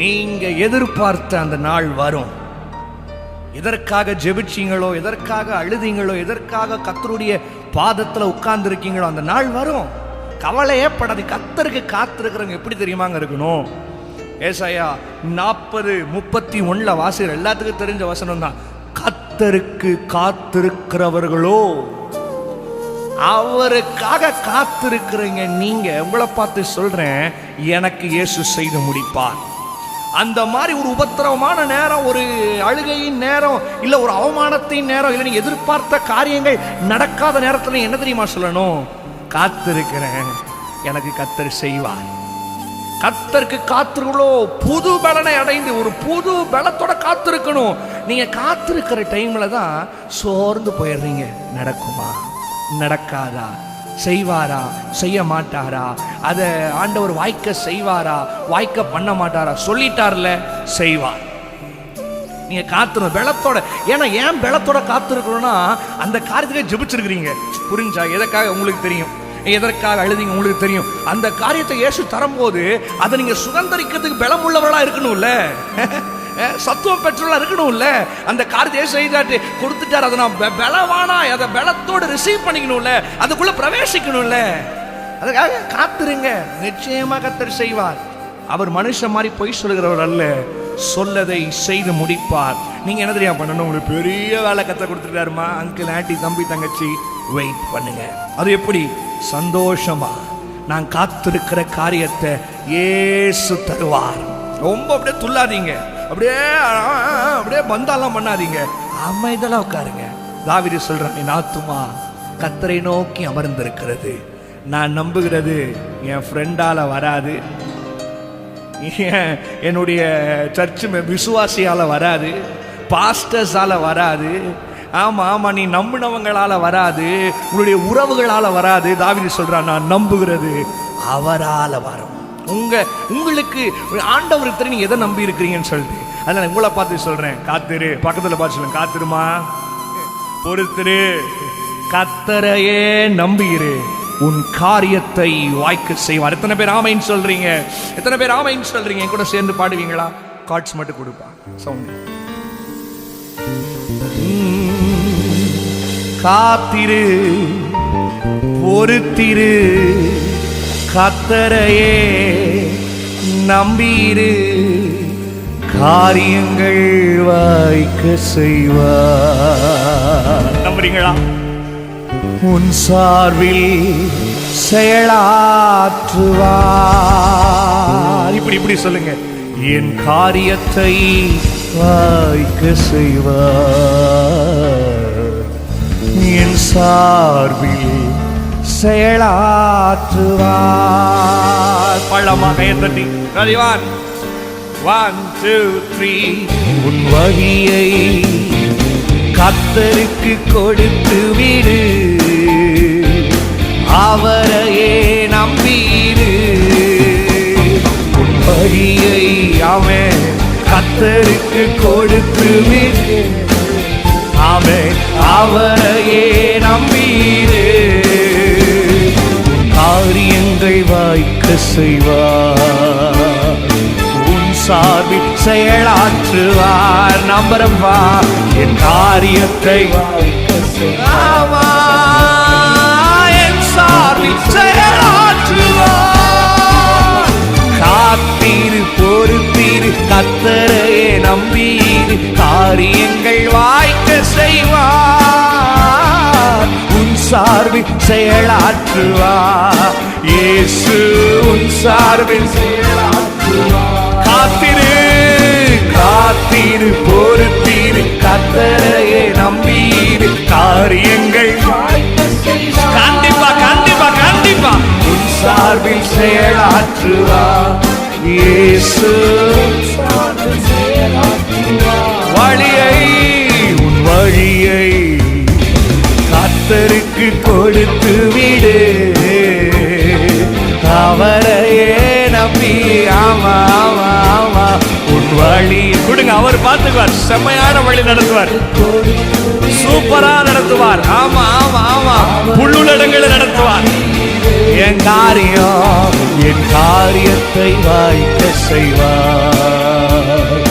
நீங்க எதிர்பார்த்த அந்த நாள் வரும். எதற்காக ஜெபிச்சீங்களோ, எதற்காக அழுதீங்களோ, எதற்காக கர்த்தருடைய பாதத்துல உட்கார்ந்து இருக்கீங்களோ அந்த நாள் வரும். கவலையே படாது. கர்த்தருக்கு காத்திருக்கிறவங்க எப்படி தெரியுமாங்க இருக்கணும்? ஏசாயா 40:31 வாசிக்கிற எல்லாத்துக்கும் தெரிஞ்ச வசனம் தான். கர்த்தருக்கு காத்திருக்கிறவர்களோ, அவருக்காக காத்திருக்கிறீங்க நீங்க. உங்களை பார்த்து சொல்றேன், எனக்கு இயேசு செய்து முடிப்பார். அந்த மாதிரி ஒரு உபத்திரவமான நேரம், ஒரு அழுகையின் நேரம், இல்ல ஒரு அவமானத்தின் நேரம், இல்ல நீ எதிர்பார்த்த காரியங்கள் நடக்காத நேரத்துல என்ன தெரியுமா சொல்லணும்? காத்திருக்கிறேன், எனக்கு கர்த்தர் செய்வார். கர்த்தருக்கு காத்திருக்கிறோ புது பலனை அடைந்து ஒரு புது பலத்தோட காத்திருக்கணும். நீங்க காத்திருக்கிற டைம்ல தான் சோர்ந்து போயிடுறீங்க. நடக்குமா, நடக்காதா, செய்வாரா, செய்ய மாட்டாரா, அதை ஆண்டவர் வாய்க்க செய்வாரா, வாய்க்க பண்ண மாட்டாரா? சொல்லிட்டார்ல, செய்வார். நீங்க காத்திரும் பலத்தோட. ஏன்னா ஏன் பலத்தோட காத்திருக்கிறோம்னா, அந்த காரியத்துக்கு ஜெபிச்சிருக்கிறீங்க. புரிஞ்சா? எதற்காக உங்களுக்கு தெரியும், எதற்காக அழுதிங்க உங்களுக்கு தெரியும். அந்த காரியத்தை இயேசு தரும்போது அதை நீங்க சுதந்திரிக்கிறதுக்கு பலம் உள்ளவர்களா இருக்கணும்ல, சத்துவம் பெற்றவர்களா இருக்கணும்ல. அந்த காரியத்தை செய்தாட்டு கொடுத்துட்டார், அதை நான் பலவானா அதை பலத்தோடு ரிசீவ் பண்ணிக்கணும்ல, அதுக்குள்ள பிரவேசிக்கணும்ல. அதுக்காக காத்திருங்க, நிச்சயமா கர்த்தர் செய்வார். அவர் மனுஷன் மாதிரி பொய் சொல்கிறவர் அல்ல, சொல்லதை செய்து முடிப்பார். நீங்க என்ன தெரியாம பண்ணணும்? உங்களுக்கு பெரிய வேலை கத்த கொடுத்துட்டாருமா, அங்கிள், ஆண்டி, தம்பி, தங்கச்சி, வெயிட் பண்ணுங்க. அது எப்படி? சந்தோஷமா நான் காத்திருக்கிற காரியத்தை இயேசு தருவார். ரொம்ப அப்படியே துள்ளாதீங்க, அப்படியே அப்படியே பந்தாலாம் பண்ணாதீங்க, அமைதலா உட்காருங்க. தாவீது சொல்றான், என் ஆத்துமா கர்த்தரை நோக்கி அமர்ந்திருக்கிறது. நான் நம்புகிறது என் ஃப்ரெண்டால வராது, என்னுடைய சர்ச்சு விசுவாசியால வராது, பாஸ்டர்ஸால வராது, ஆமா ஆமா நீ நம்பினவங்களால வராது, உங்களுடைய உறவுகளால வராது. தாவீது சொல்றான், நான் நம்புகிறது அவரால வரும். உங்களுக்கு ஆண்டவருக்கு தெரியும் நீங்க எதை நம்பி இருக்கிறீங்கன்னு சொல்லிட்டு. அதனால உங்களை பார்த்து சொல்றேன், காத்திரு. பக்கத்துல பார்த்து சொல்லுங்க, காத்திருமா, பொறுத்திரு, கர்த்தரையே நம்பிரு, உன் காரியத்தை வாய்க்க செய்வார். எத்தனை பேர் ஆமைன்னு சொல்றீங்க? எத்தனை பேர் ஆமைன்னு சொல்றீங்க? கூட சேர்ந்து பாடுவீங்களா? கார்ட்ஸ் மட்டும் கொடுப்பா சவுண்ட். காத்திரு, பொறுத்திரு, கர்த்தரையே நம்பிரு, காரியங்கள் வாய்க்க செய்வார். நம்புறீங்களா? உன் சார்பில் செயலாற்றுவார். இப்படி சொல்லுங்க, என் காரியத்தை வாய்க்க செய்வார், என் சார்பில் செயலாற்றுவார். பள்ளமாக தட்டி ரதிவான் 1 2 3. உன் வழியை கர்த்தருக்கு கொடுத்து விடு, அவரையே நம்பிடு. உன் வழியை அவன் கர்த்தருக்கு கொடுத்து விடு, அவன் அவரையே நம்பிடு, காரியங்கள் வாய்க்க செய்வார், உன் சார்பில் செயலாற்றுவார். நம்பரம்பா, என் காரியத்தை வாய்க்க செய்வார், என் சார்பில் செயலாற்றுவார். காத்தீரு, பொறுத்தீரு, கர்த்தரையே நம்பீரு, காரியங்கள் வாய்க்க செய்வார், உன் சார்பில் செயலாற்றுவார். இயேசு உன் சார்பில் செயலாற்றுவார். காத்திரு, காத்திரு, பொறுத்தீரு, கர்த்தரையே நம்பீரு, காரியங்கள் கண்டிப்பா கண்டிப்பா கண்டிப்பா உன் சார்பில் செயலாற்றுவார். இயேசு வழியை, உன் வழியை கர்த்தருக்கு கொடுத்து விடு, அவரையே நம்பி. ஆமா ஆமா ஆமா, உன் வழி கொடுங்க, அவர் பார்த்துக்குவார். செம்மையான வழி நடத்துவார், சூப்பரா நடத்துவார். ஆமா ஆமா ஆமா, புல்லுள்ள இடங்களை நடத்துவார். என் காரியம், என் காரியத்தை வாய்க்க செய்வார்.